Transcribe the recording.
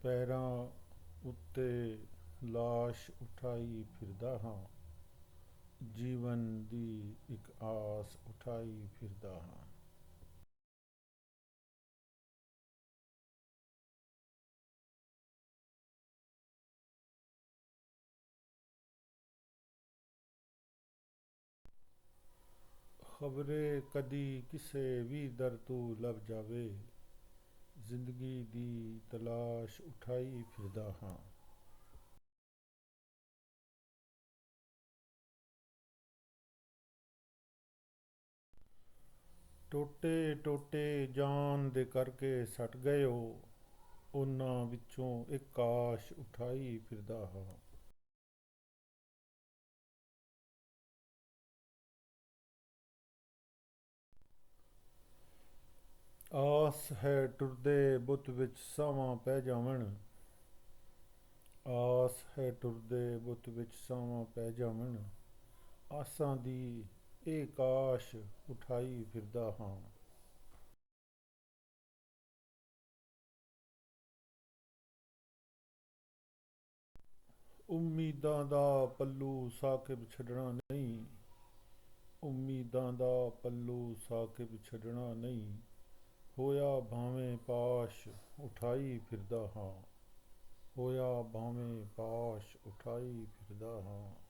ਪੈਰਾਂ ਉੱਤੇ ਲਾਸ਼ ਉਠਾਈ ਫਿਰਦਾ ਹਾਂ, ਜੀਵਨ ਦੀ ਇੱਕ ਆਸ ਉਠਾਈ ਫਿਰਦਾ ਹਾਂ। ਖਬਰੇ ਕਦੀ ਕਿਸੇ ਵੀ ਦਰ ਤੋਂ ਲੱਭ ਜਾਵੇ, ਜ਼ਿੰਦਗੀ ਦੀ ਤਲਾਸ਼ ਉਠਾਈ ਫਿਰਦਾ ਹਾਂ। ਟੋਟੇ ਟੋਟੇ ਜਾਨ ਦੇ ਕਰਕੇ ਸੱਟ ਗਏ ਹੋ, ਉਹਨਾਂ ਵਿੱਚੋਂ ਇੱਕ ਆਸ਼ ਉਠਾਈ ਫਿਰਦਾ ਹਾਂ। ਆਸ ਹੈ ਟੁਰਦੇ ਬੁੱਤ ਵਿੱਚ ਸਾਵਾਂ ਪੈ ਜਾਵਣ, ਆਸ ਹੈ ਟੁਰਦੇ ਬੁੱਤ ਵਿੱਚ ਸਾਵਾਂ ਪੈ ਜਾਵਣ, ਆਸਾਂ ਦੀ ਇਹ ਕਾਸ਼ ਉਠਾਈ ਫਿਰਦਾ ਹਾਂ। ਉਮੀਦਾਂ ਦਾ ਪੱਲੂ ਸਾਕਿਬ ਛੱਡਣਾ ਨਹੀਂ, ਉਮੀਦਾਂ ਦਾ ਪੱਲੂ ਸਾਕਿਬ ਛੱਡਣਾ ਨਹੀਂ, ਹੋਇਆ ਭਾਵੇਂ ਪਾਸ਼ ਉਠਾਈ ਫਿਰਦਾ ਹਾਂ, ਹੋਇਆ ਭਾਵੇਂ ਪਾਸ਼ ਉਠਾਈ ਫਿਰਦਾ ਹਾਂ।